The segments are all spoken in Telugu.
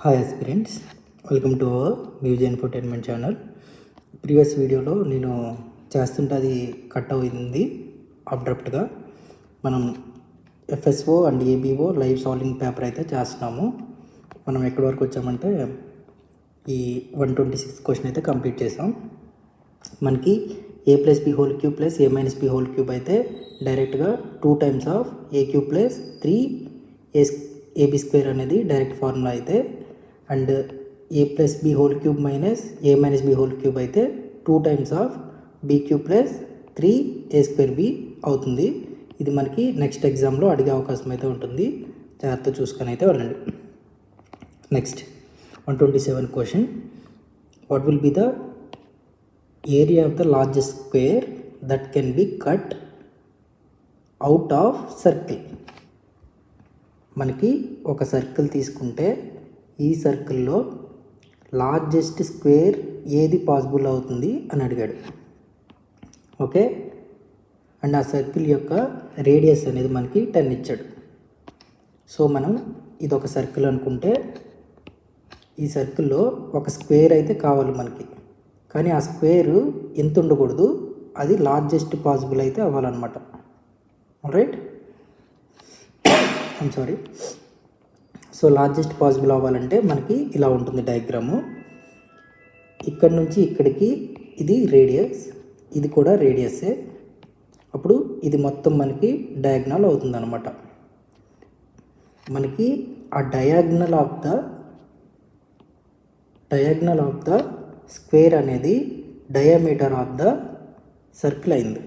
Hi aspirants, welcome to our music infotainment channel. Previous వీడియోలో నేను చేస్తుంటే అది కట్ అయింది అబ్రప్ట్గా. మనం FSO and ABO live solving paper అయితే చేస్తున్నాము. మనం ఎక్కడి వరకు వచ్చామంటే ఈ 126 క్వశ్చన్ అయితే కంప్లీట్ చేసాం. మనకి a + b whole cube plus a - b whole cube అయితే డైరెక్ట్గా 2 times of a cube plus 3ab square అనేది డైరెక్ట్ ఫార్ములా అయితే, and a + b whole cube minus a - b whole cube అయితే 2 times of b cube plus 3a² b అవుతుంది. ఇది మనకి నెక్స్ట్ ఎగ్జామ్లో అడిగే అవకాశం అయితే ఉంటుంది. జాగ్రత్త చూసుకొని అయితే వెళ్ళండి. Next 127 question. What will be the area of the largest square that can B cut out of circle? మనకి ఒక సర్కిల్ తీసుకుంటే ఈ సర్కిల్లో లార్జెస్ట్ స్క్వేర్ ఏది పాసిబుల్ అవుతుంది అని అడిగాడు. ఓకే, అండ్ ఆ సర్కిల్ యొక్క రేడియస్ అనేది మనకి 10 ఇచ్చాడు. సో మనం ఇది ఒక సర్కిల్ అనుకుంటే ఈ సర్కిల్లో ఒక స్క్వేర్ అయితే కావాలి మనకి, కానీ ఆ స్క్వేర్ ఎంత ఉండకూడదు, అది లార్జెస్ట్ పాసిబుల్ అయితే అవ్వాలన్నమాట. Right, I'm sorry. So largest possible అవ్వాలంటే మనకి ఇలా ఉంటుంది డయాగ్రాము. ఇక్కడ నుంచి ఇక్కడికి ఇది రేడియస్, ఇది కూడా రేడియస్సే. అప్పుడు ఇది మొత్తం మనకి డయాగ్నల్ అవుతుంది అనమాట. మనకి ఆ డయాగ్నల్ ఆఫ్ ద స్క్వేర్ అనేది డయామీటర్ ఆఫ్ ద సర్కిల్ అయింది.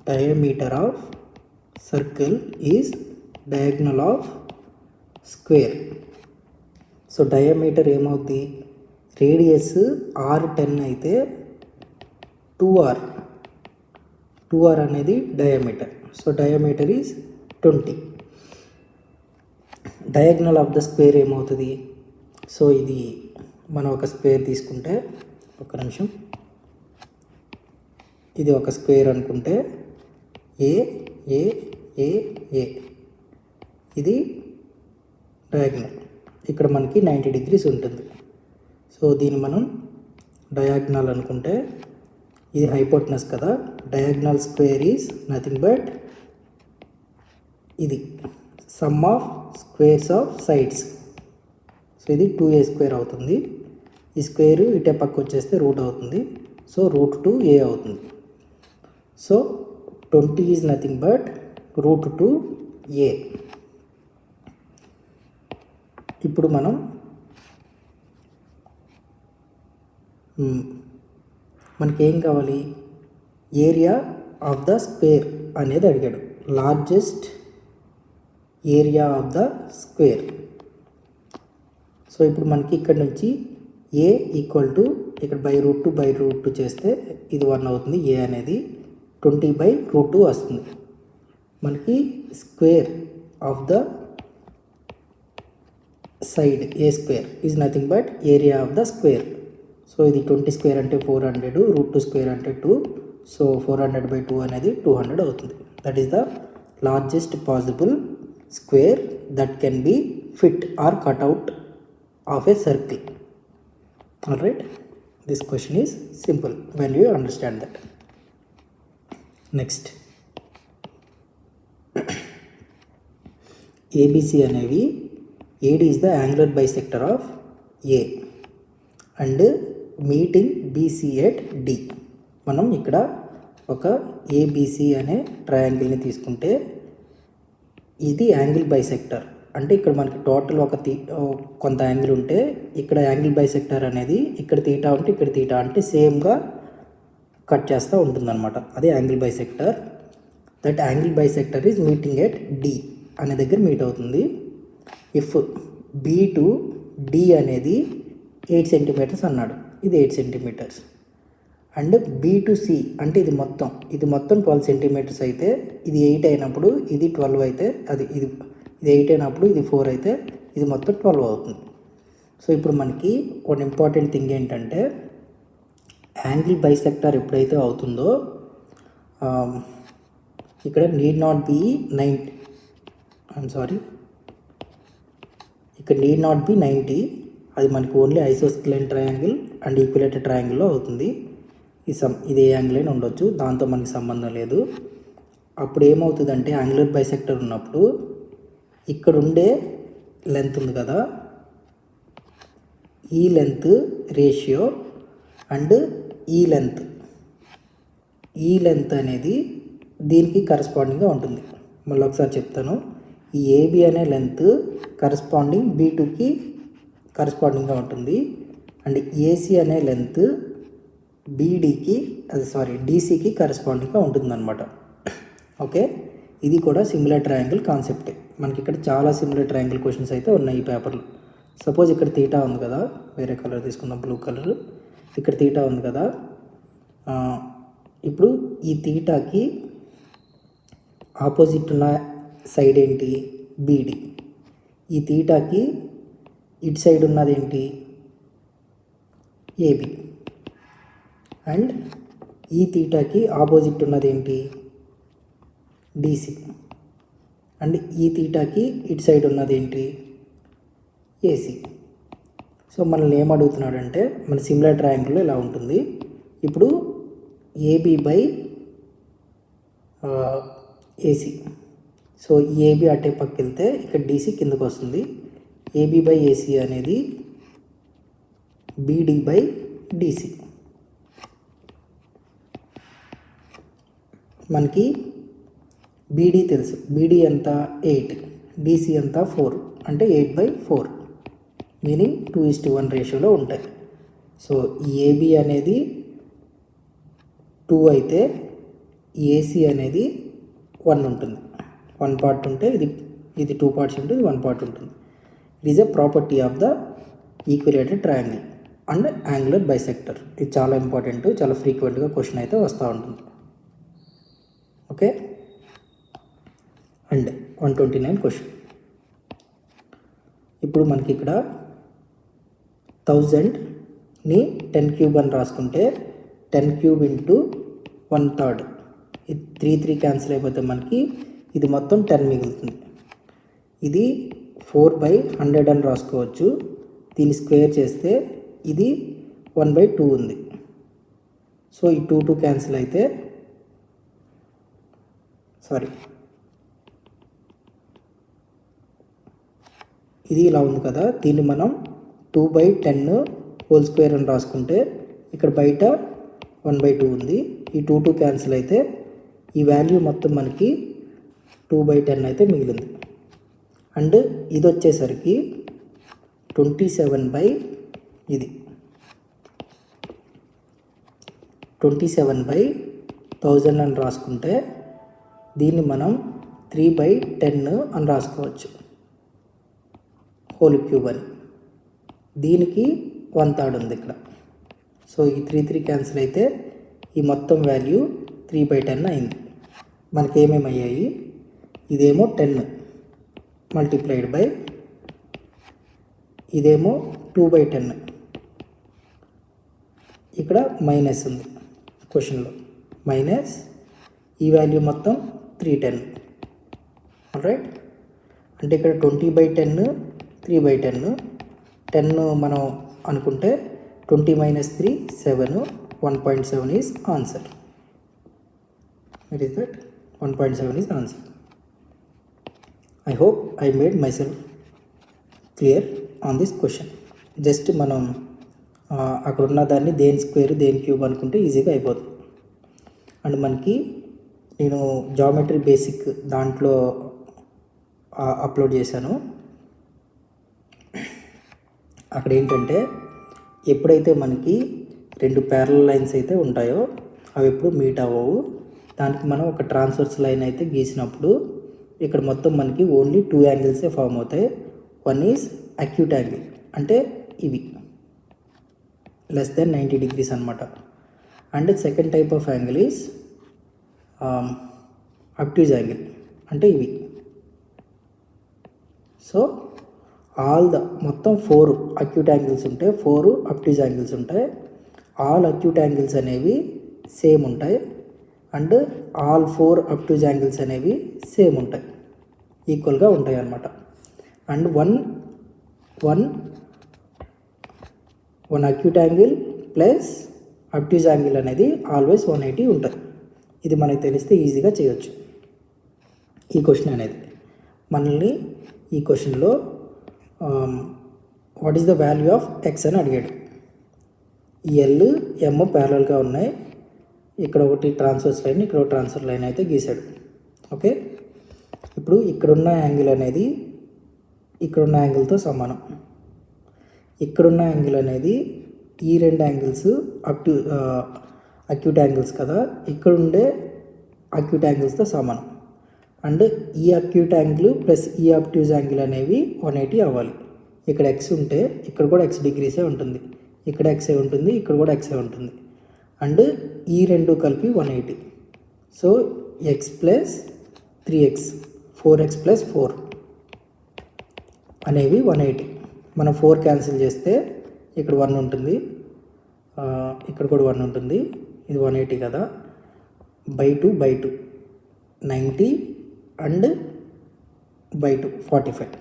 Diameter of circle is diagonal of square. So diameter ఏమవుద్ది, రేడియస్ r10 అయితే 2r అనేది diameter. So diameter is 20. Diagonal of the square ఏమవుతుంది? సో ఇది మనం ఒక స్క్వేర్ తీసుకుంటే, ఒక నిమిషం, ఇది ఒక స్క్వేర్ అనుకుంటే ఏ ఏ ఏ ఏ ఇది డయాగ్నల్. ఇక్కడ మనకి 90 డిగ్రీస్ ఉంటుంది. సో దీన్ని మనం డయాగ్నల్ అనుకుంటే, ఇది హైపోటెనస్ కదా, diagonal square is nothing but ఇది sum of squares of sides. So ఇది 2a² అవుతుంది. ఈ స్క్వేర్ ఇటే పక్క వచ్చేస్తే రూట్ అవుతుంది. సో √2a అవుతుంది. So 20 is nothing but √2a. ఇప్పుడు మనం మనకి ఏం కావాలి, ఏరియా ఆఫ్ ద స్క్వేర్ అనేది అడిగాడు. Largest area of the square. So ఇప్పుడు మనకి ఇక్కడ నుంచి a ఈక్వల్ టు ఇక్కడ √2 చేస్తే ఇది 1 అవుతుంది. a అనేది 20/√2 వస్తుంది. మనకి square of the side a² is nothing but area of the square. So ఇది 20² అంటే 400, √2² అంటే 2. సో 400/2 అనేది 200 అవుతుంది. That is the largest possible square that can be fit or cut out of a circle. All right, this question is simple when you understand that. Next, ABC అనేవి AD is the angular bisector of A and meeting BC at D. మనం ఇక్కడ ఒక ABC అనే ట్రయాంగిల్ని తీసుకుంటే ఇది యాంగిల్ బైసెక్టర్. అంటే ఇక్కడ మనకి టోటల్ కొంత యాంగిల్ ఉంటే ఇక్కడ యాంగిల్ బైసెక్టర్ అనేది ఇక్కడ తీటా ఉంటే ఇక్కడ తీటా అంటే సేమ్గా కట్ చేస్తూ ఉంటుందన్నమాట. అదే angle bisector. That angle bisector is meeting at D అనే దగ్గర మీట్ అవుతుంది. ఇఫ్ B టు D అనేది 8 సెంటీమీటర్స్ అన్నాడు, ఇది 8 centimetres. And B to C అంటే ఇది మొత్తం 12 సెంటీమీటర్స్ అయితే, ఇది 8 అయినప్పుడు ఇది 12 అయితే, ఇది 8 అయినప్పుడు ఇది 4 అయితే ఇది మొత్తం 12 అవుతుంది. సో ఇప్పుడు మనకి ఒక ఇంపార్టెంట్ థింగ్ ఏంటంటే, యాంగిల్ బైసెక్టర్ ఎప్పుడైతే అవుతుందో ఇక్కడ need not be 90, I'm sorry, ఇక్కడ నీడ్ నాట్ బి 90, అది మనకి only isosceles triangle and equilateral ట్రయాంగిల్లో అవుతుంది. ఇది ఏ యాంగిల్ అయినా ఉండొచ్చు, దాంతో మనకి సంబంధం లేదు. అప్పుడు ఏమవుతుందంటే యాంగులర్ బైసెక్టర్ ఉన్నప్పుడు ఇక్కడ ఉండే లెంత్ ఉంది కదా, ఈ లెంత్ రేషియో అండ్ ఈ లెంత్ అనేది దీనికి కరస్పాండింగ్గా ఉంటుంది. మళ్ళీ ఒకసారి చెప్తాను. ఈ ఏబి అనే లెంత్ కరస్పాండింగ్ B2కి కరస్పాండింగ్గా ఉంటుంది అండ్ ఏసీ అనే లెంత్ డీసీకి కరస్పాండింగ్గా ఉంటుందన్నమాట. ఓకే, ఇది కూడా సిమిలర్ ట్రయాంగిల్ కాన్సెప్టే. మనకి ఇక్కడ చాలా సిమిలర్ ట్రయాంగిల్ క్వశ్చన్స్ అయితే ఉన్నాయి ఈ పేపర్లో. సపోజ్ ఇక్కడ తీటా ఉంది కదా, వేరే కలర్ తీసుకుందాం, బ్లూ కలర్. ఇక్కడ తీటా ఉంది కదా, ఇప్పుడు ఈ తీటాకి ఆపోజిట్ ఉన్న సైడ్ ఏంటి, బీడి. ఈ తీటాకి ఇటు సైడ్ ఉన్నది ఏంటి, ఏబి. అండ్ ఈ తీటాకి ఆపోజిట్ ఉన్నది ఏంటి, డీసీ. అండ్ ఈ తీటాకి ఇటు సైడ్ ఉన్నది ఏంటి, ఏసీ. సో మనల్ని ఏం అడుగుతున్నాడంటే, మన సిమిలర్ ట్రయాంగిల్లో ఇలా ఉంటుంది. ఇప్పుడు ఏబి బై ఏసీ. సో ఈ ఏబి అటే పక్కకి వెళ్తే ఇక్కడ డీసీ కిందకు వస్తుంది. ఏబి బై ఏసీ అనేది బీడీ బై డీసీ. మనకి బీడీ తెలుసు, బీడీ ఎంత 8, డీసీ ఎంత 4, అంటే 8/4, మీనింగ్ 2:1 రేషియోలో ఉంటాయి. సో ఈ ఏబి అనేది 2 అయితే ఏసీ అనేది 1 ఉంటుంది. 1 పార్ట్ ఉంటే ఇది 2 పార్ట్స్ ఉంటుంది, 1 పార్ట్ ఉంటుంది. It is a property of the equilateral triangle and angular bisector. ఇది చాలా ఇంపార్టెంట్, చాలా ఫ్రీక్వెంట్గా క్వశ్చన్ అయితే వస్తూ ఉంటుంది. Okay, and 129 question. ఇప్పుడు మనకి ఇక్కడ 1000ని 10 క్యూబ్ అని రాసుకుంటే 10 క్యూబ్ ఇంటూ 1/3, ఇది 3 క్యాన్సిల్ అయిపోతే మనకి ఇది మొత్తం 10 మిగులుతుంది. ఇది 4/100 అని రాసుకోవచ్చు. దీన్ని స్క్వేర్ చేస్తే ఇది 1/2 ఉంది. సో ఈ 2 క్యాన్సిల్ అయితే ఇది ఇలా ఉంది కదా, దీన్ని మనం 2/10 హోల్ స్క్వేర్ అని రాసుకుంటే ఇక్కడ బయట 1/2 ఉంది. ఈ 2 క్యాన్సిల్ అయితే ఈ వాల్యూ మొత్తం మనకి 2/10 అయితే మిగిలింది. అండ్ ఇది వచ్చేసరికి 27/1000 అని రాసుకుంటే దీన్ని మనం 3/10 అని రాసుకోవచ్చు, హోల్ క్యూబ్ అని. దీనికి 1/3 ఉంది ఇక్కడ. సో ఈ 3 క్యాన్సిల్ అయితే ఈ మొత్తం వాల్యూ 3/10 అయింది. మనకి ఏమేమి అయ్యాయి, ఇదేమో 10 మల్టిప్లైడ్ బై, ఇదేమో 2/10. ఇక్కడ మైనస్ ఉంది క్వశ్చన్లో, మైనస్ ఈ వాల్యూ మొత్తం 310. రైట్, అంటే ఇక్కడ 20/10 3/10, 10 మనం అనుకుంటే 20 - 3 7, 1.7 is answer. What is that? 1.7 is answer. I hope I made myself clear on this question. Just మనం అక్కడ ఉన్న దాన్ని దేని స్క్వేర్ దేని క్యూబ్ అనుకుంటే ఈజీగా అయిపోతుంది. అండ్ మనకి నేను జామెట్రీ బేసిక్ దాంట్లో అప్లోడ్ చేశాను. అక్కడ ఏంటంటే ఎప్పుడైతే మనకి 2 ప్యారలల్ లైన్స్ అయితే ఉంటాయో అవి ఎప్పుడు మీట్ అవ్వవు. దానికి మనం ఒక ట్రాన్స్వర్స్ లైన్ అయితే గీసినప్పుడు ఇక్కడ మొత్తం మనకి ఓన్లీ 2 యాంగిల్సే ఫామ్ అవుతాయి. వన్ ఈజ్ అక్యూట్ యాంగిల్, అంటే ఇవి లెస్ దెన్ 90 degrees అనమాట. And second type of angle is అబ్ట్యూజ్ angle, అంటే ఇవి. సో మొత్తం 4 అక్యూట్ యాంగిల్స్ ఉంటాయి, 4 అబ్ట్యూజ్ యాంగిల్స్ ఉంటాయి. ఆల్ అక్యూట్ యాంగిల్స్ అనేవి సేమ్ ఉంటాయి అండ్ ఆల్ 4 అబ్ట్యూజ్ యాంగిల్స్ అనేవి సేమ్ ఉంటాయి, ఈక్వల్గా ఉంటాయి అన్నమాట. And 1 one acute angle plus అబ్ట్యూజ్ angle అనేది ఆల్వేస్ 180 ఉంటుంది. ఇది మనకి తెలిస్తే ఈజీగా చేయొచ్చు ఈ క్వశ్చన్ అనేది. మనల్ని ఈ క్వశ్చన్లో what is the value of X అని అడిగాడు. ఎల్ ఎమ్ ప్యారలల్గా ఉన్నాయి. ఇక్కడ ఒకటి ట్రాన్స్వర్స్ లైన్, ఇక్కడ ఒక ట్రాన్స్ఫర్ లైన్ అయితే గీశాడు. ఓకే, ఇప్పుడు ఇక్కడున్న యాంగిల్ అనేది ఇక్కడున్న యాంగిల్తో సమానం. ఇక్కడున్న యాంగిల్ అనేది ఈ రెండు యాంగిల్స్ అక్యూట్ యాంగిల్స్ కదా, ఇక్కడ ఉండే అక్యూట్ యాంగిల్స్తో సమానం. అండ్ ఈ అక్యూట్ యాంగిల్ ప్లస్ ఈ అబ్ట్యూజ్ యాంగిల్ అనేవి 180 అవ్వాలి. ఇక్కడ ఎక్స్ ఉంటే ఇక్కడ కూడా ఎక్స్ డిగ్రీసే ఉంటుంది, ఇక్కడ ఎక్సే ఉంటుంది, ఇక్కడ కూడా ఎక్సే ఉంటుంది. అండ్ ఈ రెండు కలిపి 180. So X plus 3x 4x plus 4 అనేవి 180. మనం 4 క్యాన్సిల్ చేస్తే ఇక్కడ 1 ఉంటుంది, ఇక్కడ కూడా 1 ఉంటుంది. ఇది 180 కదా, బై 2 90 అండ్ బై 2 45.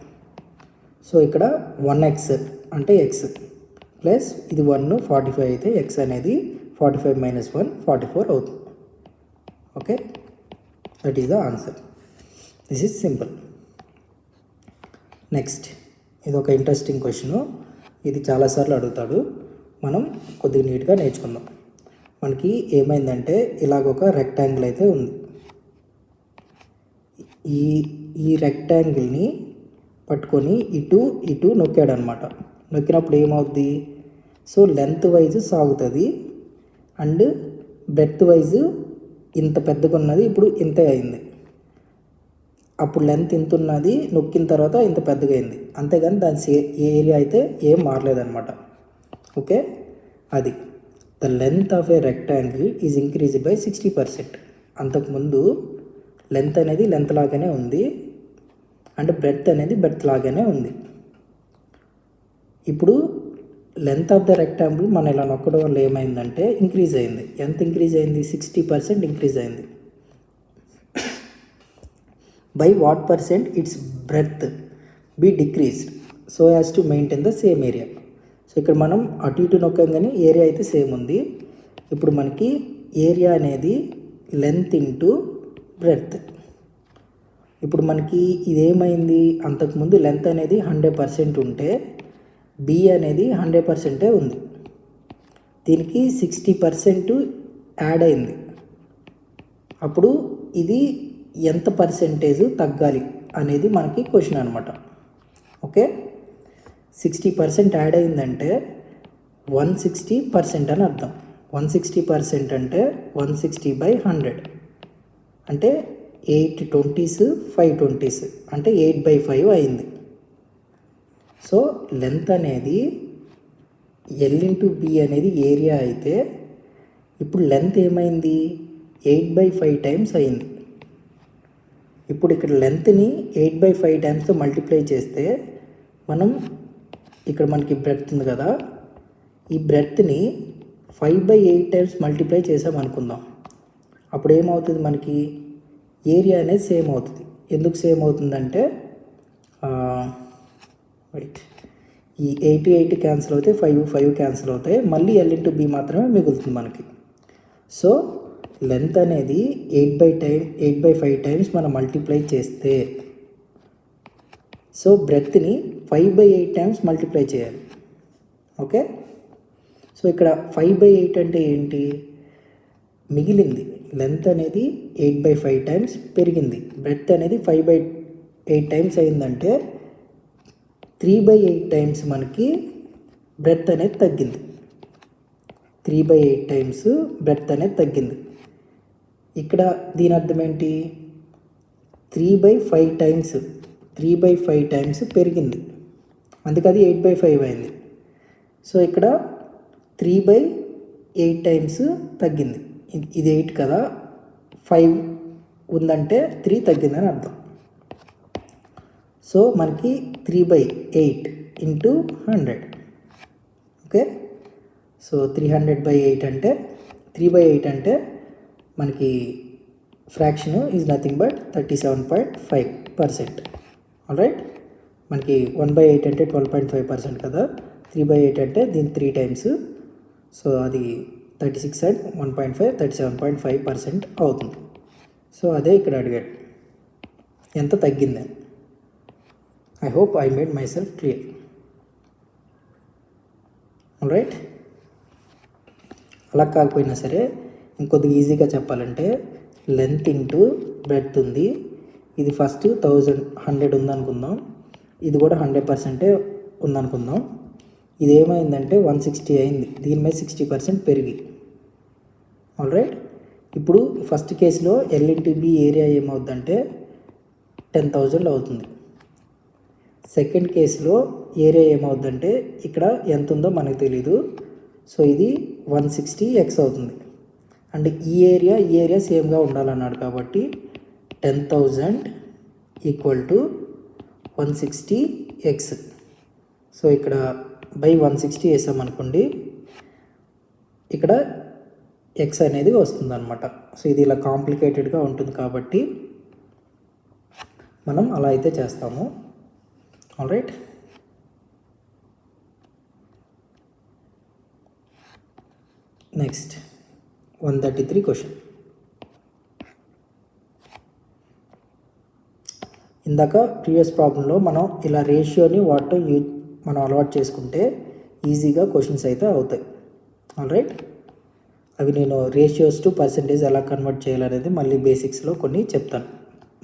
సో ఇక్కడ 1x అంటే x ప్లస్ ఇది 1 45 అయితే x అనేది 45 మైనస్ 1 44 అవుతుంది. Okay, that is the answer. This is simple. Next, ఇది ఒక ఇంట్రెస్టింగ్ క్వశ్చన్. ఇది చాలాసార్లు అడుగుతాడు. మనం కొద్దిగా నీట్గా నేర్చుకుందాం. మనకి ఏమైందంటే ఇలాగొక రెక్టాంగిల్ అయితే ఉంది. ఈ రెక్టాంగిల్ని పట్టుకొని ఇటు నొక్కాడు అనమాట. నొక్కినప్పుడు ఏమవుద్ది? సో లెంత్ వైజ్ సాగుతుంది అండ్ బ్రెడ్త్ వైజ్ ఇంత పెద్దగా ఉన్నది ఇప్పుడు ఇంతే అయింది. అప్పుడు లెంత్ ఇంత ఉన్నది, నొక్కిన తర్వాత ఇంత పెద్దగా అయింది. అంతేగాని దాని ఏరియా అయితే ఏం మారలేదన్నమాట. ఓకే, అది the length of a rectangle is increased by 60%. అంతకుముందు లెంత్ అనేది లెంత్ లాగానే ఉంది అండ్ బ్రెడ్త్ అనేది బ్రెడ్త్ లాగానే ఉంది. ఇప్పుడు లెంత్ ఆఫ్ ద రెక్టాంగిల్ మనం ఇలా నొక్కడం వల్ల ఏమైందంటే ఇంక్రీజ్ అయింది. ఎంత ఇంక్రీజ్ అయింది? 60% ఇంక్రీజ్ అయింది. By what percent its breadth be decreased so as to maintain the same area. So ఇక్కడ మనం అటు ఇటు నొక్కాం కానీ ఏరియా అయితే సేమ్ ఉంది. ఇప్పుడు మనకి ఏరియా అనేది లెంత్ ఇంటూ బ్రెడ్త్. ఇప్పుడు మనకి ఇదేమైంది? అంతకుముందు లెంత్ అనేది 100% ఉంటే బి అనేది 100% ఉంది. దీనికి 60% యాడ్ అయింది. అప్పుడు ఇది ఎంత పర్సెంటేజ్ తగ్గాలి అనేది మనకి క్వశ్చన్ అనమాట. ఓకే, 60% యాడ్ అయిందంటే 160% అని అర్థం. 160% అంటే 160/100 అంటే 8 20s 5 20s అంటే 8/5 అయింది. సో లెంత్ అనేది ఎల్ ఇంటూ బి అనేది ఏరియా అయితే ఇప్పుడు లెంత్ ఏమైంది? 8/5 టైమ్స్ అయింది. ఇప్పుడు ఇక్కడ లెంత్ని 8/5 టైమ్స్తో మల్టిప్లై చేస్తే మనం ఇక్కడ మనకి బ్రెడ్త్ ఉంది కదా, ఈ బ్రెడ్త్ని 5/8 టైమ్స్ మల్టిప్లై చేసామనుకుందాం. అప్పుడు ఏమవుతుంది? మనకి ఏరియా అనేది సేమ్ అవుతుంది. ఎందుకు సేమ్ అవుతుందంటే రైట్, ఈ 8 క్యాన్సిల్ అవుతాయి, 5 క్యాన్సిల్ అవుతాయి, మళ్ళీ ఎల్ ఇంటూ బి మాత్రమే మిగులుతుంది మనకి. సో లెంత్ అనేది 8/5 టైమ్స్ మనం మల్టిప్లై చేస్తే సో బ్రెడ్త్ని 5/8 టైమ్స్ మల్టిప్లై చేయాలి. ఓకే, సో ఇక్కడ 5/8 అంటే ఏంటి? మిగిలింది లెంత్ అనేది 8/5 టైమ్స్ పెరిగింది, బ్రెడ్త్ అనేది 5/8 టైమ్స్ అయిందంటే 3/8 టైమ్స్ మనకి బ్రెడ్త్ అనేది తగ్గింది. 3/8 టైమ్స్ బ్రెడ్త్ అనేది తగ్గింది. ఇక్కడ దీని అర్థం ఏంటి? 3/5 టైమ్స్ పెరిగింది, అందుకే అది 8/5 అయింది. సో ఇక్కడ 3/8 టైమ్స్ తగ్గింది. ఇది 8 కదా, 5 ఉందంటే 3 తగ్గిందని అర్థం. సో మనకి 3/8 ఇంటూ 100. ఓకే, సో 300/8 అంటే 3/8 అంటే మనకి fraction is nothing but 37.5%. Alright, మనకి 1/8 అంటే 12.5% కదా, 3/8 అంటే దీని 3 టైమ్స్. సో అది 36 అండ్ 1.5 37.5% అవుతుంది. సో అదే ఇక్కడ అడిగాడు, ఎంత తగ్గిందని. I hope I made myself clear. Right, అలా కాకపోయినా సరే ఇంకొద్దిగా ఈజీగా చెప్పాలంటే లెంత్ ఇంటూ బ్రెడ్త్ ఉంది. ఇది ఫస్ట్ 100 ఉందనుకుందాం, ఇది కూడా 100% ఉందనుకుందాం. ఇది ఏమైందంటే 160 అయింది, దీని మీద 60% పెరిగి. ఆల్రైట్, ఇప్పుడు ఫస్ట్ కేసులో L/B ఏరియా ఏమవుతుందంటే 10,000 అవుతుంది. సెకండ్ కేసులో ఏరియా ఏమవుతుందంటే ఇక్కడ ఎంత ఉందో మనకు తెలీదు. సో ఇది 160x అవుతుంది. అండ్ ఈ ఏరియా సేమ్గా ఉండాలన్నాడు కాబట్టి 10,000 ఈక్వల్ టు 160x. సో ఇక్కడ బై 160 వేసామనుకోండి, ఇక్కడ x అనేది వస్తుంది అనమాట. సో ఇది ఇలా కాంప్లికేటెడ్గా ఉంటుంది కాబట్టి మనం అలా అయితే చేస్తాము. Alright, next 133 question. ఇందాక ప్రీవియస్ ప్రాబ్లంలో మనం ఇలా రేషియోని వాటితో మనం అలవాటు చేసుకుంటే ఈజీగా క్వశ్చన్స్ అయితే అవుతాయి. ఆల్రైట్, అవి నేను రేషియోస్ టు పర్సెంటేజ్ ఎలా కన్వర్ట్ చేయాలనేది మళ్ళీ బేసిక్స్లో కొన్ని చెప్తాను,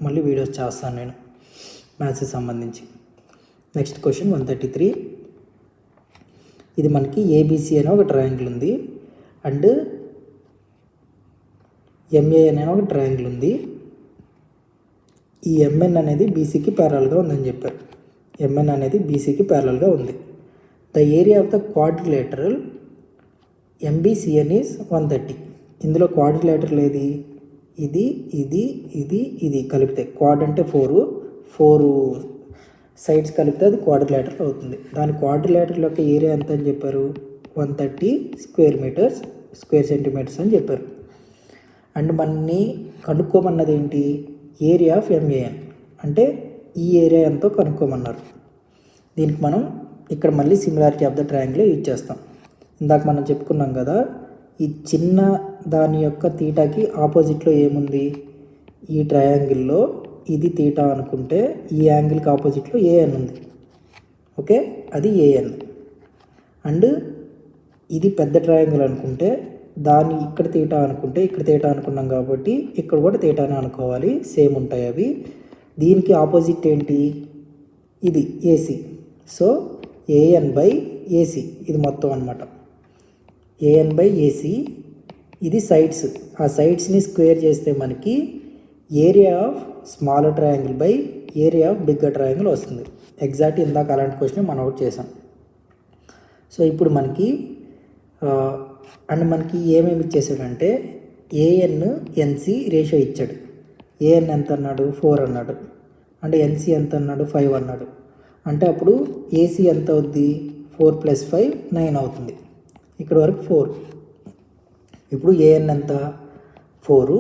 మళ్ళీ వీడియోస్ చేస్తాను నేను మ్యాథ్స్కి సంబంధించి. Next question 133. ఇది మనకి ఏబిసి అనే ఒక ట్రయాంగిల్ ఉంది అండ్ ఎంఏ అనే ఒక ట్రయాంగిల్ ఉంది. ఈ ఎంఎన్ అనేది బీసీకి ప్యారల్గా ఉందని చెప్పారు. ఎంఎన్ అనేది బీసీకి ప్యారల్గా ఉంది. The area of the quadrilateral MBCN is 130. ఇందులో క్వాడ్రిలేటరల్ ఏది? ఇది ఇది ఇది ఇది కలిపితే క్వాడ్ అంటే 4 సైడ్స్ కలిపితే అది క్వాడ్రిలేటరల్ అవుతుంది. దాని క్వాడ్రిలేటరల్ యొక్క ఏరియా ఎంత అని చెప్పారు? 130 స్క్వేర్ సెంటీమీటర్స్ అని చెప్పారు. అండ్ మనని కనుక్కోమన్నది ఏంటి? ఏరియా ఆఫ్ ఎంఏఎన్, అంటే ఈ ఏరియా ఎంతో కనుక్కోమన్నారు. దీనికి మనం ఇక్కడ మళ్ళీ similarity of the triangle use చేస్తాం. ఇందాక మనం చెప్పుకున్నాం కదా, ఈ చిన్న దాని యొక్క తీటాకి ఆపోజిట్లో ఏముంది? ఈ ట్రయాంగిల్లో ఇది తీటా అనుకుంటే ఈ యాంగిల్కి ఆపోజిట్లో ఏఎన్ ఉంది. ఓకే, అది ఏఎన్. అండ్ ఇది పెద్ద ట్రయాంగిల్ అనుకుంటే దాన్ని ఇక్కడ తీటా అనుకుంటే ఇక్కడ తీటా అనుకున్నాం కాబట్టి ఇక్కడ కూడా తీటానే అనుకోవాలి, సేమ్ ఉంటాయి అవి. దీనికి ఆపోజిట్ ఏంటి? ఇది AC. So AN by AC ఇది మొత్తం అనమాట. ఏఎన్ బై ఏసీ ఇది సైడ్స్. ఆ సైడ్స్ని స్క్వేర్ చేస్తే మనకి area of smaller triangle by area of bigger triangle వస్తుంది. ఎగ్జాక్ట్ ఇందాక అలాంటి క్వశ్చన్ మనం అవుట్ చేసాం. సో ఇప్పుడు మనకి మనకి ఏమేమి ఇచ్చేసాడంటే ఏఎన్ ఎన్సి రేషియో ఇచ్చాడు. ఏఎన్ ఎంత అన్నాడు? 4 అన్నాడు. అంటే ఎన్సి ఎంత అన్నాడు? 5 అన్నాడు. అంటే అప్పుడు ఏసీ ఎంత అవుద్ది? 4 + 5 9 అవుతుంది. ఇక్కడ వరకు 4. ఇప్పుడు ఏఎన్ ఎంత? 4,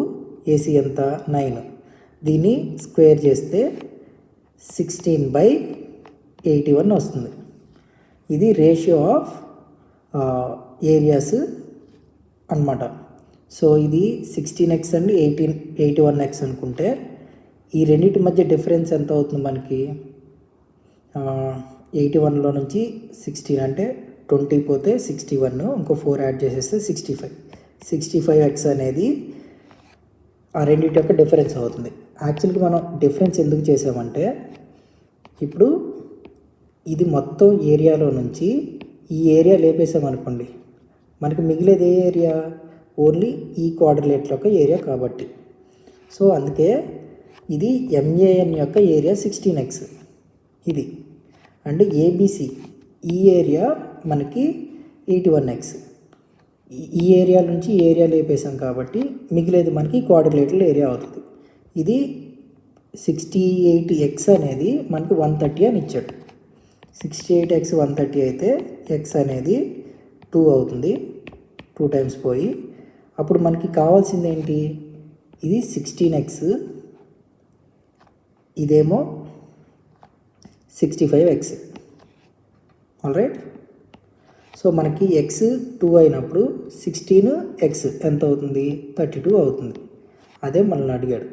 ఏసీ ఎంత? 9. దీన్ని స్క్వేర్ చేస్తే 16/81 వస్తుంది. ఇది రేషియో ఆఫ్ ఏరియాస్ అన్నమాట. సో ఇది 16x అండ్ 81x అనుకుంటే ఈ రెండింటి మధ్య డిఫరెన్స్ ఎంత అవుతుంది మనకి? 81లో నుంచి 16 అంటే 20 పోతే 61, ఇంకో 4 యాడ్ చేసేస్తే 65x అనేది ఆ రెండింటి యొక్క డిఫరెన్స్ అవుతుంది. యాక్చువల్గా మనం డిఫరెన్స్ ఎందుకు చేసామంటే ఇప్పుడు ఇది మొత్తం ఏరియాలో నుంచి ఈ ఏరియా లేపేసామనుకోండి, మనకి మిగిలేది ఏ ఏరియా? ఓన్లీ ఈ క్వాడ్రిలేటర్ యొక్క ఏరియా కాబట్టి. సో అందుకే ఇది ఎంఏఎన్ యొక్క ఏరియా 16x ఇది. అండ్ ఏబిసి ఈ ఏరియా మనకి 81x. ఈ ఏరియా నుంచి ఏరియా లేపేసాం కాబట్టి మిగిలేది మనకి క్వాడ్రిలేటరల్ ఏరియా అవుతుంది. ఇది 68x అనేది మనకి 130 అని ఇచ్చాడు. 68x 130 అయితే x అనేది 2 అవుతుంది. 2 టైమ్స్ పోయి అప్పుడు మనకి కావాల్సింది ఏంటి? ఇది 16x, ఇదేమో 65x. All right. సో మనకి ఎక్స్ 2 అయినప్పుడు 16x ఎంత అవుతుంది? 32 అవుతుంది. అదే మనల్ని అడిగాడు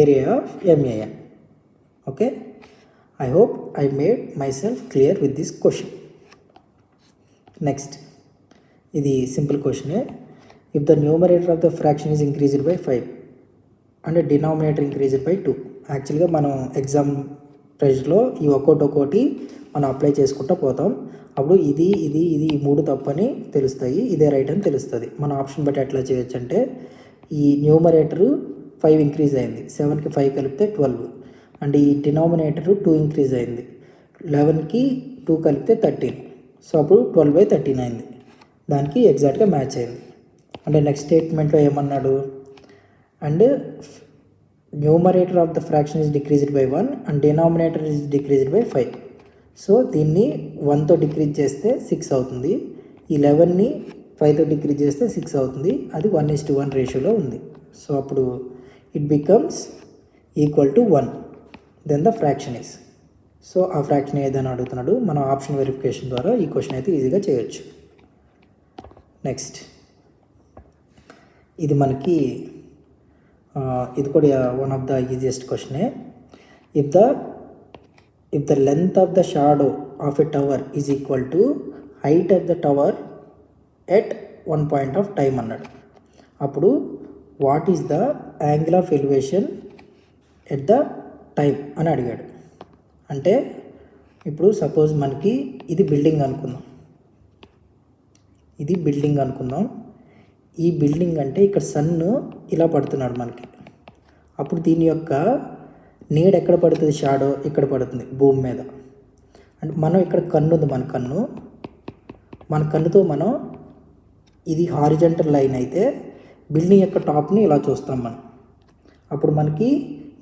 area of MAN. Okay, I hope I made myself clear with this question. Next, ఇది సింపుల్ క్వశ్చనే. If the numerator of the fraction is increased by 5 and denominator increased by 2. యాక్చువల్గా మనం ఎగ్జామ్ ప్రెషర్లో ఈ ఒక్కోటి మనం అప్లై చేసుకుంటూ పోతాం. అప్పుడు ఇది ఇది ఇది ఈ 3 తప్పని తెలుస్తాయి, ఇదే రైట్ అని తెలుస్తుంది. మన ఆప్షన్ బట్టి ఎట్లా చేయొచ్చు అంటే, ఈ న్యూమరేటరు 5 ఇంక్రీజ్ అయింది, 7కి 5 కలిపితే 12. అండ్ ఈ డినామినేటరు 2 ఇంక్రీజ్ అయింది, 11కి 2 కలిపితే 13. సో అప్పుడు 12/13 అయింది. దానికి ఎగ్జాక్ట్గా మ్యాచ్ అయింది. అంటే నెక్స్ట్ స్టేట్మెంట్లో ఏమన్నాడు, and numerator of the fraction is decreased by 1 and denominator is decreased by 5. So దీన్ని 1తో డిక్రీజ్ చేస్తే 6 అవుతుంది, 11ని 5తో డిక్రీజ్ చేస్తే 6 అవుతుంది. అది 1:1 రేషియోలో ఉంది. సో అప్పుడు it becomes equal to 1. Then the fraction is. So ఆ ఫ్రాక్షన్ ఏదైనా అడుగుతున్నాడు. మనం ఆప్షన్ వెరిఫికేషన్ ద్వారా ఈ క్వశ్చన్ అయితే ఈజీగా చేయొచ్చు. నెక్స్ట్, ఇది మనకి ఇది కూడా వన్ ఆఫ్ ద ఈజియెస్ట్ క్వశ్చనే. if the length of the shadow of a tower is equal to height of the tower at one point of time అన్నాడు. అప్పుడు what is the angle of elevation at the time అని అడిగాడు. అంటే ఇప్పుడు సపోజ్ మనకి ఇది బిల్డింగ్ అనుకుందాం, ఈ బిల్డింగ్ అంటే ఇక్కడ సన్ ఇలా పడుతున్నాడు మనకి. అప్పుడు దీని యొక్క నీడ ఎక్కడ పడుతుంది? షాడో ఇక్కడ పడుతుంది, భూమి మీద. అంటే మనం ఇక్కడ కన్ను ఉంది, మన కన్నుతో మనం ఇది హారిజంటల్ లైన్ అయితే బిల్డింగ్ యొక్క టాప్ని ఇలా చూస్తాం మనం. అప్పుడు మనకి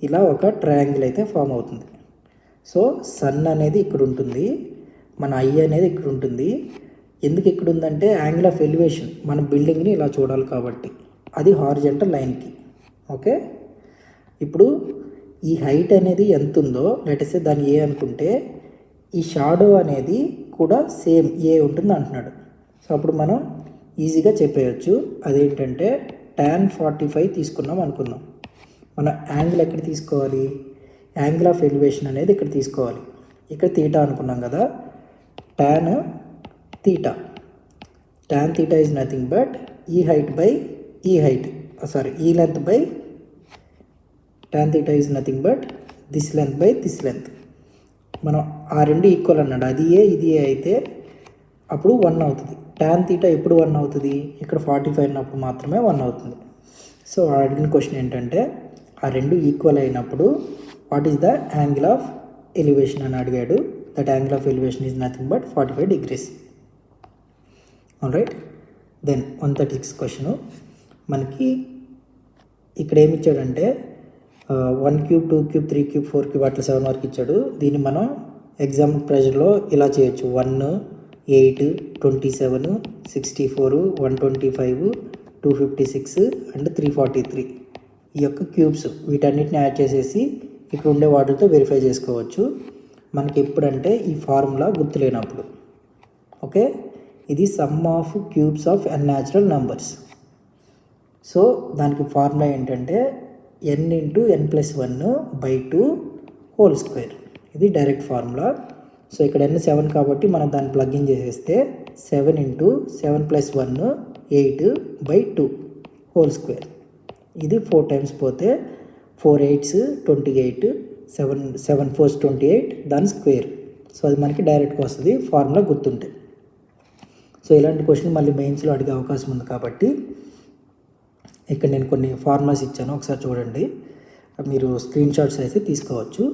ఇలా ఒక ట్రయాంగిల్ అయితే ఫామ్ అవుతుంది. సో సన్ అనేది ఇక్కడ ఉంటుంది, మన ఐ అనేది ఇక్కడ ఉంటుంది. ఎందుకు ఇక్కడ ఉందంటే యాంగిల్ ఆఫ్ ఎలివేషన్, మన బిల్డింగ్ని ఇలా చూడాలి కాబట్టి అది హారిజంటల్ లైన్కి. ఓకే, ఇప్పుడు ఈ హైట్ అనేది ఎంత ఉందో లెట్స్ సే దాన్ని ఏ అనుకుంటే, ఈ షాడో అనేది కూడా సేమ్ ఏ ఉంటుంది అంటున్నాడు. సో అప్పుడు మనం ఈజీగా చెప్పేయచ్చు. అదేంటంటే tan 45 తీసుకున్నాం అనుకుందాం. మనం యాంగిల్ ఎక్కడ తీసుకోవాలి? యాంగిల్ ఆఫ్ ఎలివేషన్ అనేది ఇక్కడ తీసుకోవాలి. ఇక్కడ తీటా అనుకున్నాం కదా, tan theta is nothing but ఈ హైట్ బై ఈ హైట్, ఈ length by tan theta is nothing but this length by this length. మనం ఆ రెండు ఈక్వల్ అన్నాడు, అది ఏ ఇది ఏ అయితే అప్పుడు 1 అవుతుంది. tan theta ఎప్పుడు 1 అవుతుంది? ఇక్కడ 45 అన్నప్పుడు మాత్రమే 1 అవుతుంది. సో అడిగిన క్వశ్చన్ ఏంటంటే, ఆ రెండు ఈక్వల్ అయినప్పుడు what is the angle of elevation అని అడిగాడు. That angle of elevation is nothing but 45 degrees. All right. Then 136 question మనకి ఇక్కడ ఏమి ఇచ్చాడంటే 1 cube 2 cube 3 cube 4 cube అట్లా 7 వరకు ఇచ్చాడు. దీన్ని మనం ఎగ్జామ్ ప్రెషర్లో ఇలా చేయొచ్చు. 1 8 27 64 125 256 అండ్ 343 ఈ యొక్క క్యూబ్స్ వీటన్నిటిని యాడ్ చేసేసి ఇక్కడ ఉండే వాటితో వెరిఫై చేసుకోవచ్చు. మనకి ఎప్పుడంటే ఈ ఫార్ములా గుర్తులేనప్పుడు. ఓకే, ఇది sum of cubes of n natural numbers. So దానికి ఫార్ములా ఏంటంటే n × n+1/2 హోల్ స్క్వేర్. ఇది డైరెక్ట్ ఫార్ములా. సో ఇక్కడ n 7 కాబట్టి మనం దాన్ని ప్లగ్ ఇన్ చేసేస్తే 7 × 7+1 8/2 హోల్ స్క్వేర్. ఇది 4 టైమ్స్ పోతే 4 8s 28, 7 4s 28 దాని స్క్వేర్. సో అది మనకి డైరెక్ట్గా వస్తుంది ఫార్ములా గుర్తుంటే. సో ఇలాంటి క్వశ్చన్ మళ్ళీ మెయిన్స్లో అడిగే అవకాశం ఉంది కాబట్టి ఇక్కడ నేను కొన్ని ఫార్ములాస్ ఇచ్చాను, ఒకసారి చూడండి. మీరు స్క్రీన్ షాట్స్ అయితే తీసుకోవచ్చు.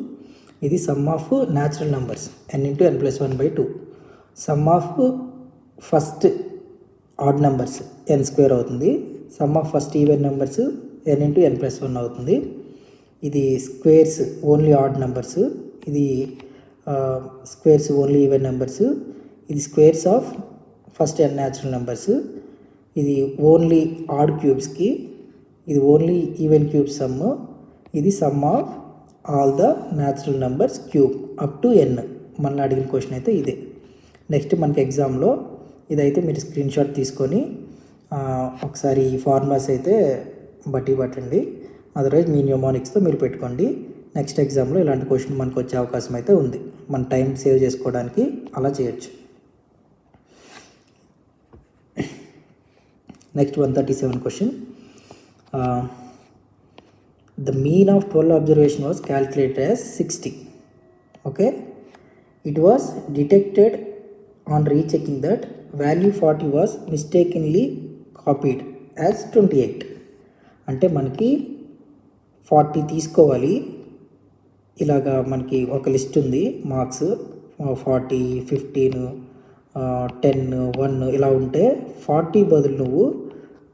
ఇది sum of natural numbers n × n+1/2. Some of first odd numbers n² అవుతుంది. Some of first even numbers n × n+1 అవుతుంది. ఇది స్క్వేర్స్ ఓన్లీ ఆడ్ నెంబర్స్, ఇది స్క్వేర్స్ ఓన్లీ ఈవెన్ నెంబర్స్, ఇది squares of first n natural numbers, ఇది ఓన్లీ ఆడ్ క్యూబ్స్కి, ఇది ఓన్లీ ఈవెన్ క్యూబ్ సమ్, ఇది sum of all the natural numbers cube up to n. మనల్ని అడిగిన క్వశ్చన్ అయితే ఇదే. నెక్స్ట్ మనకి ఎగ్జామ్లో ఇదైతే మీరు స్క్రీన్ షాట్ తీసుకొని ఒకసారి ఈ ఫార్ములాస్ అయితే బట్టి పట్టండి, అదర్వైజ్ మీ న్యూమానిక్స్తో మీరు పెట్టుకోండి. నెక్స్ట్ ఎగ్జామ్లో ఇలాంటి క్వశ్చన్ మనకు వచ్చే అవకాశం అయితే ఉంది. మన టైం సేవ్ చేసుకోవడానికి అలా చేయొచ్చు. Next 137 question. The mean of 12 observation was calculated as 60. Okay, it was detected on rechecking that value 40 was mistakenly copied as 28. అంటే మనకి 40 తీసుకోవాలి. ఇలాగా మనకి ఒక లిస్ట్ ఉంది, మార్క్స్ 40, 15, 10, 1 ఇలా ఉంటే 40 బదులు నువ్వు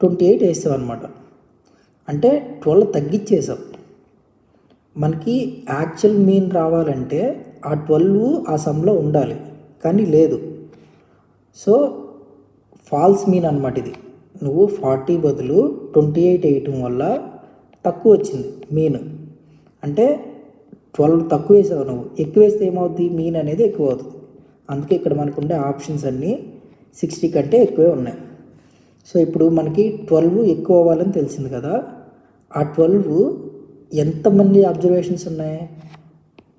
28 వేస్తావు అనమాట. అంటే 12 తగ్గించేసావు. మనకి యాక్చువల్ మీన్ రావాలంటే ఆ 12 ఆ సమ్లో ఉండాలి, కానీ లేదు. సో ఫాల్స్ మీన్ అనమాట ఇది. నువ్వు 40 బదులు 28 వేయటం వల్ల తక్కువ వచ్చింది మీన్. అంటే 12 తక్కువ వేసావు, నువ్వు ఎక్కువ వేస్తే ఏమవుద్ది, మీన్ అనేది ఎక్కువ అవుతుంది. అందుకే ఇక్కడ మనకు ఉండే ఆప్షన్స్ అన్నీ 60 కంటే ఎక్కువే ఉన్నాయి. సో ఇప్పుడు మనకి 12 ఎక్కువ అవ్వాలని తెలిసింది కదా. ఆ 12 ఎంతమంది అబ్జర్వేషన్స్ ఉన్నాయి,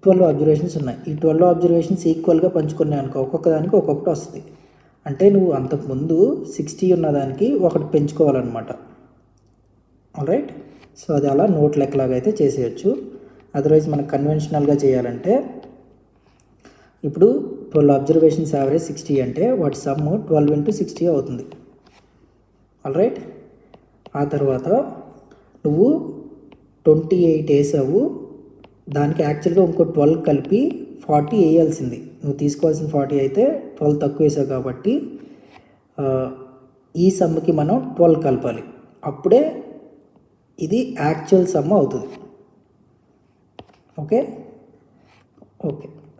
12 అబ్జర్వేషన్స్ ఉన్నాయి. ఈ 12 అబ్జర్వేషన్స్ ఈక్వల్గా పంచుకున్నాయి అనుకో, ఒక్కొక్క దానికి ఒక్కొక్కటి వస్తుంది. అంటే నువ్వు అంతకుముందు 60 ఉన్నదానికి ఒకటి పెంచుకోవాలన్నమాట. ఆల్రైట్, సో అది అలా నోట్ లెక్కలాగా అయితే చేసేయచ్చు. అదర్వైజ్ మనకు కన్వెన్షనల్గా చేయాలంటే ఇప్పుడు 12 అబ్జర్వేషన్స్ యావరేజ్ 60 అంటే వాటి సమ్ 12 into 60 అవుతుంది. ఆల్రైట్, ఆ తర్వాత నువ్వు 28 వేసావు, దానికి యాక్చువల్గా ఇంకో 12 కలిపి 40 వేయాల్సింది. నువ్వు తీసుకోవాల్సిన 40 అయితే 12 తక్కువ వేసావు కాబట్టి ఈ సమ్కి మనం 12 కలపాలి, అప్పుడే ఇది యాక్చువల్ సమ్ అవుతుంది. ఓకే,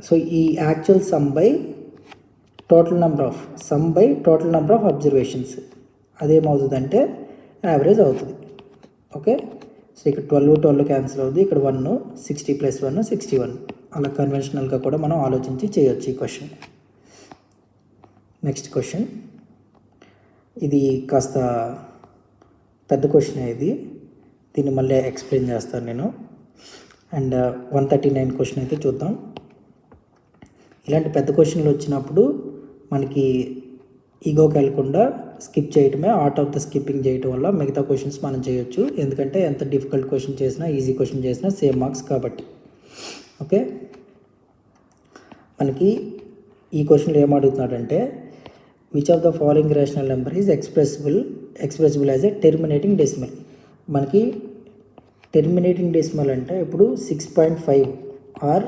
సో ఈ actual sum by total number of observations అదేమవుతుందంటే యావరేజ్ అవుతుంది. ఓకే, సో ఇక్కడ 12 క్యాన్సిల్ అవుతుంది, ఇక్కడ 1, 60 + 1 61. అలా కన్వెన్షనల్గా కూడా మనం ఆలోచించి చేయొచ్చు ఈ క్వశ్చన్. నెక్స్ట్ క్వశ్చన్, ఇది కాస్త పెద్ద క్వశ్చన్. దీన్ని మళ్ళీ ఎక్స్ప్లెయిన్ చేస్తాను నేను. అండ్ 139 క్వశ్చన్ అయితే చూద్దాం. ఇలాంటి పెద్ద క్వశ్చన్లు వచ్చినప్పుడు మనకి ఈగోకి వెళ్ళకుండా స్కిప్ చేయటమే, ఆర్ట్ ఆఫ్ ద స్కిప్పింగ్ చేయటం వల్ల మిగతా క్వశ్చన్స్ మనం చేయొచ్చు. ఎందుకంటే ఎంత డిఫికల్ట్ క్వశ్చన్ చేసినా ఈజీ క్వశ్చన్ చేసినా సేమ్ మార్క్స్ కాబట్టి. ఓకే, మనకి ఈ క్వశ్చన్లో ఏమడుగుతున్నాడంటే which of the following rational number is expressible as a terminating decimal. మనకి టెర్మినేటింగ్ డెసిమల్ అంటే ఇప్పుడు 6.5 ఆర్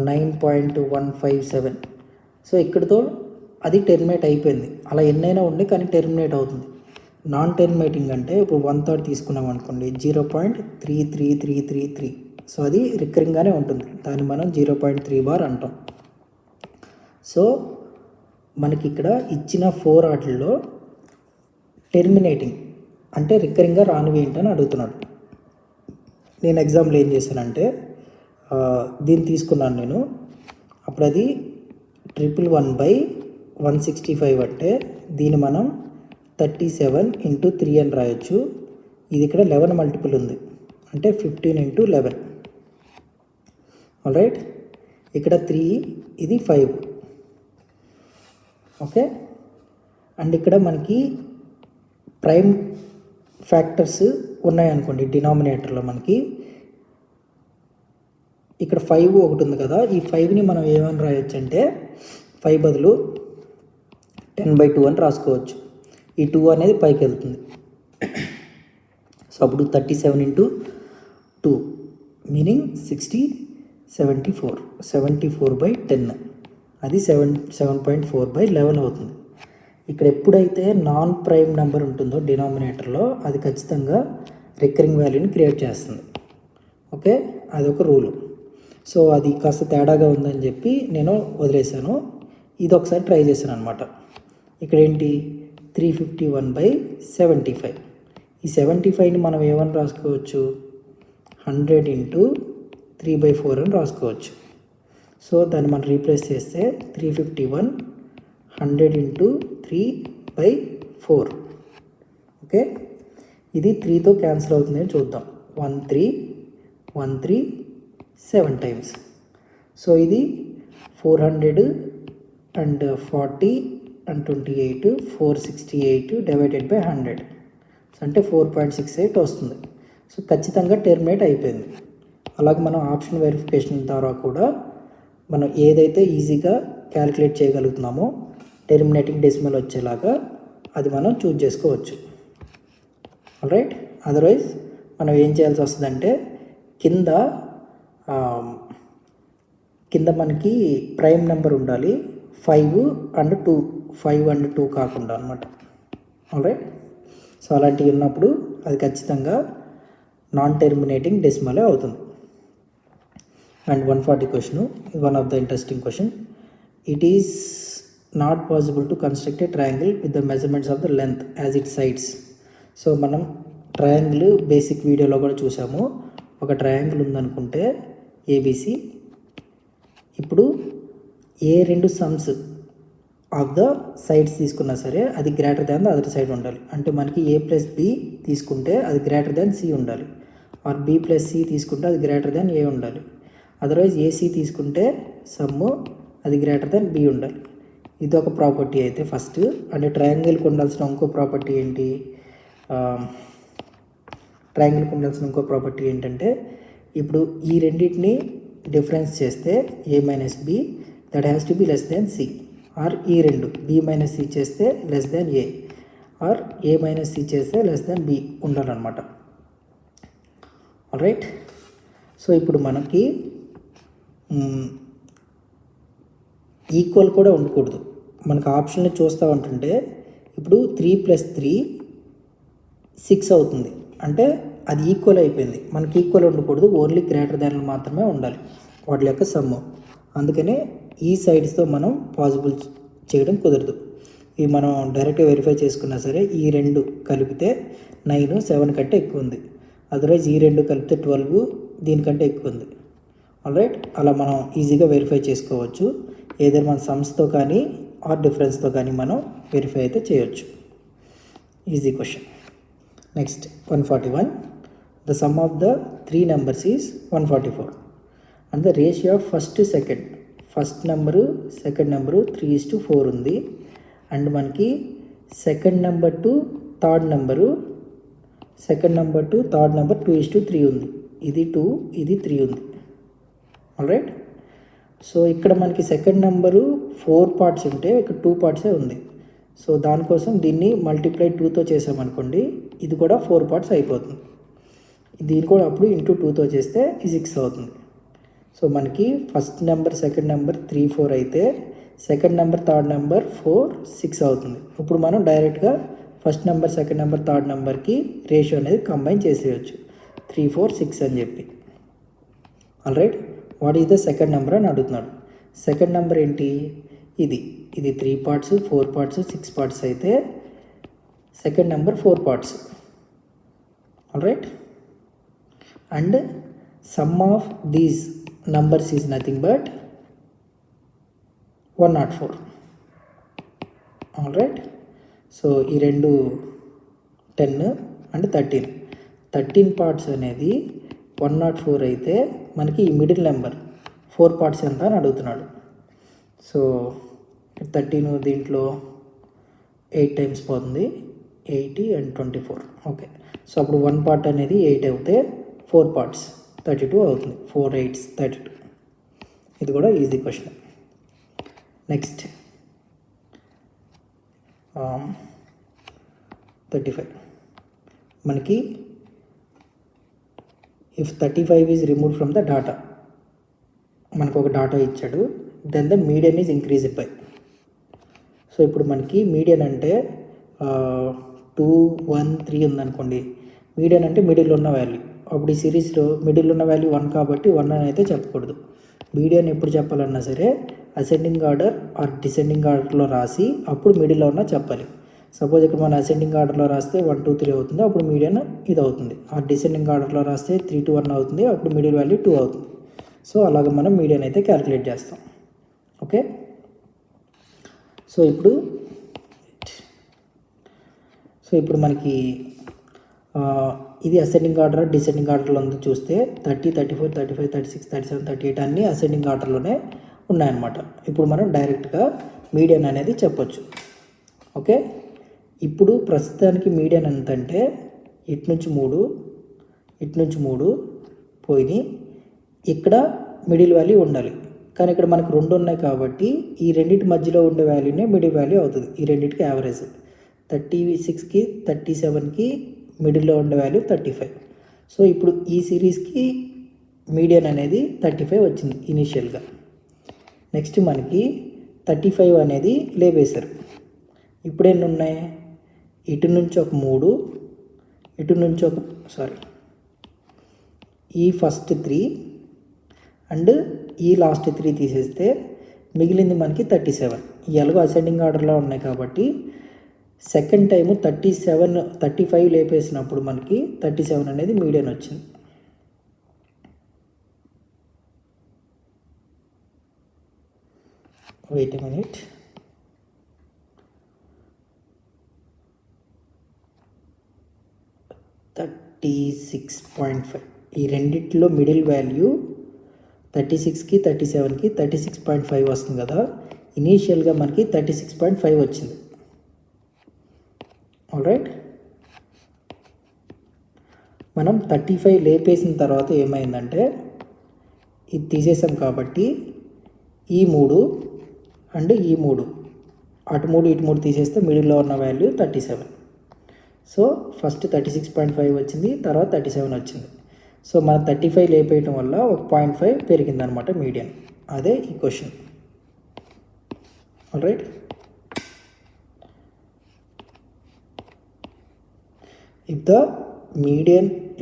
9.157. సో ఇక్కడితో అది టెర్మినేట్ అయిపోయింది. అలా ఎన్నైనా ఉండి కానీ టెర్మినేట్ అవుతుంది. నాన్ టెర్మినేటింగ్ అంటే ఇప్పుడు 1/3 తీసుకున్నాం అనుకోండి, 0.33333. సో అది రికరింగ్గానే ఉంటుంది, దాన్ని మనం 0.3 బార్ అంటాం. సో మనకి ఇక్కడ ఇచ్చిన 4 వాటిల్లో టెర్మినేటింగ్ అంటే రికరింగ్గా రానివి ఏంటని అడుగుతున్నాడు. నేను ఎగ్జాంపుల్ ఏం చేశానంటే దీన్ని తీసుకున్నాను నేను. అప్పుడు అది 111/165 అంటే దీన్ని మనం 37 × 3 అని రాయొచ్చు. ఇది ఇక్కడ 11 మల్టిపుల్ ఉంది అంటే 15 × 11. ఆల్రైట్, ఇక్కడ 3, ఇది 5. ఓకే, అండ్ ఇక్కడ మనకి ప్రైమ్ ఫ్యాక్టర్స్ ఉన్నాయనుకోండి డినామినేటర్లో. మనకి ఇక్కడ 5 ఒకటి ఉంది కదా, ఈ 5ని మనం ఏమని రాయొచ్చు అంటే 5 బదులు 10/2 అని రాసుకోవచ్చు. ఈ 2 అనేది పైకి వెళ్తుంది. సో అప్పుడు 37 × 2 మీనింగ్ 60, 74. 74/10 అది 7.4/11 అవుతుంది. ఇక్కడ ఎప్పుడైతే నాన్ ప్రైమ్ నెంబర్ ఉంటుందో డినామినేటర్లో అది ఖచ్చితంగా రికరింగ్ వాల్యూని క్రియేట్ చేస్తుంది. ఓకే, అదొక రూలు. సో అది కాస్త తేడాగా ఉందని చెప్పి నేను వదిలేశాను. ఇది ఒకసారి ట్రై చేశాను అనమాట. ఇక్కడ ఏంటి 351/75. ఈ 75ని మనం ఏమని రాసుకోవచ్చు, 100 × 3/4 అని రాసుకోవచ్చు. సో దాన్ని మనం రీప్లేస్ చేస్తే 351 100 ఇంటూ 3/4. ఓకే, ఇది 3తో క్యాన్సిల్ అవుతుందని చూద్దాం. 1 3 7 టైమ్స్. సో ఇది 440 and 28 468 డివైడెడ్ బై 100 అంటే 4.68 వస్తుంది. సో ఖచ్చితంగా టెర్మినేట్ అయిపోయింది. అలాగే మనం ఆప్షన్ వెరిఫికేషన్ ద్వారా కూడా మనం ఏదైతే ఈజీగా క్యాలిక్యులేట్ చేయగలుగుతున్నామో టెర్మినేటింగ్ డెసిమల్ వచ్చేలాగా అది మనం చూజ్ చేసుకోవచ్చు. ఆల్రైట్, అదర్వైజ్ మనం ఏం చేయాల్సి వస్తుందంటే కింద మనకి ప్రైమ్ నెంబర్ ఉండాలి, 5 and 2 కాకుండా అనమాట. ఆల్రైట్, సో అలాంటివి ఉన్నప్పుడు అది ఖచ్చితంగా నాన్ టెర్మినేటింగ్ డెసిమలే అవుతుంది. And 140 question, one of the interesting question. It is not possible to construct a triangle with the measurements of the length as it sides. So మనం ట్రయాంగిల్ బేసిక్ వీడియోలో కూడా చూసాము. ఒక ట్రయాంగిల్ ఉందనుకుంటే ఏబిసి, ఇప్పుడు ఏ 2 సమ్స్ ఆఫ్ ద సైడ్స్ తీసుకున్నా సరే అది greater than the other side ఉండాలి. అంటే మనకి a+b తీసుకుంటే అది గ్రేటర్ దాన్ c ఉండాలి, ఆర్ b+c తీసుకుంటే అది గ్రేటర్ దాన్ a ఉండాలి. అదర్వైజ్ ac తీసుకుంటే సమ్ అది గ్రేటర్ దాన్ b ఉండాలి. ఇది ఒక ప్రాపర్టీ అయితే ఫస్ట్. అంటే ట్రయాంగిల్కి ఉండాల్సిన ఇంకో ప్రాపర్టీ ఏంటి? ట్రయాంగిల్కి ఉండాల్సిన ఇంకో ప్రాపర్టీ ఏంటంటే ఇప్పుడు ఈ రెండింటిని డిఫరెన్స్ చేస్తే a-b that has to be less than c, or ఈ రెండు b-c చేస్తే less than a, are a-c చేస్తే లెస్ దాన్ b ఉండాలన్నమాట. ఆల్రైట్, సో ఇప్పుడు మనకి ఈక్వల్ కూడా ఉండకూడదు. మనకు ఆప్షన్ని చూస్తూ ఉంటుంటే ఇప్పుడు 3 + 3 6 అవుతుంది, అంటే అది ఈక్వల్ అయిపోయింది. మనకి ఈక్వల్ ఉండకూడదు, ఓన్లీ గ్రేటర్ దాన్ మాత్రమే ఉండాలి వాటి యొక్క సమ్ము. అందుకనే ఈ సైడ్స్తో మనం పాసిబుల్ చేయడం కుదరదు. ఇవి మనం డైరెక్ట్గా వెరిఫై చేసుకున్నా సరే ఈ రెండు కలిపితే 9 7 కంటే ఎక్కువ ఉంది, అదర్వైజ్ ఈ రెండు కలిపితే 12 దీనికంటే ఎక్కువ ఉంది. ఆల్రైట్, అలా మనం ఈజీగా వెరిఫై చేసుకోవచ్చు. ఏదైనా మన సమ్స్తో కానీ ఆర్ డిఫరెన్స్తో కానీ మనం వెరిఫై అయితే చేయొచ్చు. Easy question. Next 141. The sum of the 3 numbers is 144 and the ratio of first number second number 3:4 ఉంది. అండ్ మనకి second number to third number 2:3 ఉంది. ఇది 2 ఇది 3 ఉంది. ఆల్రైట్, సో ఇక్కడ మనకి సెకండ్ నెంబరు 4 parts ఉంటే ఇక్కడ 2 parts ఉంది. సో దానికోసం దీన్ని మల్టిప్లై 2తో చేసామనుకోండి, ఇది కూడా 4 parts అయిపోతుంది. దీన్ని కూడా అప్పుడు ఇంటూ 2తో చేస్తే 6 అవుతుంది. సో మనకి ఫస్ట్ నెంబర్ సెకండ్ నెంబర్ 3 4 అయితే సెకండ్ నెంబర్ థర్డ్ నెంబర్ 4 6 అవుతుంది. ఇప్పుడు మనం డైరెక్ట్గా first number second number third నెంబర్కి రేషియో అనేది కంబైన్ చేసేయచ్చు, 3 4 6 అని చెప్పి. Alright, what is the second number అని అడుగుతున్నాడు. సెకండ్ నెంబర్ ఏంటి? ఇది 3 parts 4 parts 6 parts అయితే second number 4 parts. Alright, and some of these numbers is nothing but 104. Alright, so ఈ రెండు 10 అండ్ 13 parts అనేది 104 అయితే మనకి ఈ మిడిల్ నెంబర్ 4 parts ఎంత అని అడుగుతున్నాడు. సో 13 దీంట్లో 8 times పోతుంది, 80 and 24. ఓకే, సో అప్పుడు 1 part అనేది 8 అవుతే 4 parts 32 అవుతుంది, 4 8s 32. ఇది కూడా ఈజీ క్వశ్చన్. నెక్స్ట్ 35. మనకి if 35 is removed from the data, మనకు ఒక డాటా ఇచ్చాడు, then the median is increased by. So ఇప్పుడు మనకి మీడియన్ అంటే 2 1 3 ఉందనుకోండి, మీడియన్ అంటే మిడిల్ ఉన్న వాల్యూ. అప్పుడు ఈ సిరీస్లో మిడిల్ ఉన్న వాల్యూ 1 కాబట్టి 1 అని అయితే చెప్పకూడదు. మీడియన్ ఎప్పుడు చెప్పాలన్నా సరే అసెండింగ్ ఆర్డర్ ఆర్ డిసెండింగ్ ఆర్డర్లో రాసి అప్పుడు మిడిల్లో ఉన్న చెప్పాలి. సపోజ్ ఇక్కడ మనం అసెండింగ్ ఆర్డర్లో రాస్తే 1 2 3 అవుతుంది, అప్పుడు మీడియన్ ఇది అవుతుంది. ఆ డిసెండింగ్ ఆర్డర్లో రాస్తే 3 2 1 అవుతుంది, అప్పుడు మిడిల్ వాల్యూ 2 అవుతుంది. సో అలాగ మనం మీడియన్ అయితే క్యాలిక్యులేట్ చేస్తాం. ఓకే, సో ఇప్పుడు మనకి ఇది అసెండింగ్ ఆర్డర్ డిసెండింగ్ ఆర్డర్లో ఉందో చూస్తే 30, 34, 35, 36, 37, 38 అన్నీ అసెండింగ్ ఆర్డర్లోనే ఉన్నాయన్నమాట. ఇప్పుడు మనం డైరెక్ట్గా మీడియన్ అనేది చెప్పొచ్చు. ఓకే, ఇప్పుడు ప్రస్తుతానికి మీడియన్ ఎంతంటే ఇటు నుంచి 3 పోయి ఇక్కడ మిడిల్ వాల్యూ ఉండాలి. కానీ ఇక్కడ మనకు 2 ఉన్నాయి కాబట్టి ఈ రెండింటి మధ్యలో ఉండే వాల్యూనే మిడిల్ వాల్యూ అవుతుంది. ఈ రెండింటికి యావరేజ్ 36కి 37కి మిడిల్లో ఉండే వాల్యూ 35. సో ఇప్పుడు ఈ సిరీస్కి మీడియన్ అనేది 35 వచ్చింది ఇనీషియల్గా. నెక్స్ట్ మనకి 35 అనేది లేపేశారు. ఇప్పుడు ఎన్ని ఉన్నాయి, ఇటు నుంచి ఒక 3, ఇటు నుంచి ఈ ఫస్ట్ 3 అండ్ ఈ లాస్ట్ 3 తీసేస్తే మిగిలింది మనకి 37. ఎలాగో అసెండింగ్ ఆర్డర్లో ఉన్నాయి కాబట్టి సెకండ్ టైము 35 లేపేసినప్పుడు మనకి 37 అనేది మీడియన్ వచ్చింది. Wait a minute. $36.5 ఈ రెండిట్లో మిడిల్ వాల్యూ 36కి 37కి 36.5 వస్తుంది కదా. ఇనీషియల్గా మనకి 36.5 వచ్చింది. ఆల్రైట్, మనం 35 లేపేసిన తర్వాత ఏమైందంటే ఇది తీసేసాం కాబట్టి ఈ 3 అండ్ ఈ 3 అటు 3 ఇటు 3 తీసేస్తే మిడిల్లో ఉన్న వాల్యూ 37. సో ఫస్ట్ 36.5 వచ్చింది, తర్వాత 37 వచ్చింది. సో మనం 35 లేపేయటం వల్ల ఒక 0.5 పెరిగిందనమాట మీడియన్. అదే ఈ question. Alright,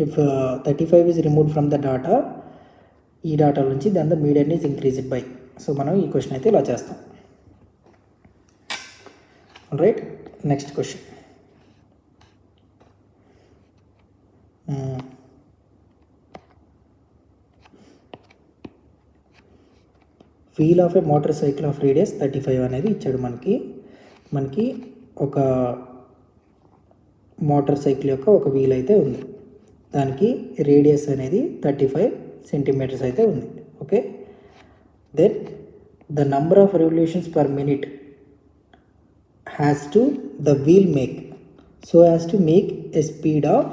if 35 is removed from the data, ఈ డాటా నుంచి then the median is increased by. So మనం ఈ క్వశ్చన్ అయితే ఇలా చేస్తాం. Alright, next question. Wheel of a motorcycle of radius 35 అనేది ఇచ్చాడు మనకి ఒక మోటార్ సైకిల్ యొక్క ఒక వీల్ అయితే ఉంది. దానికి రేడియస్ అనేది 35 సెంటీమీటర్స్ అయితే ఉంది. Okay, then the number of revolutions per minute has to the wheel make so has to make a speed of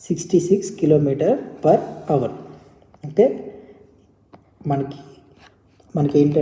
66 km/h. Okay, మనకి ఏంటంటే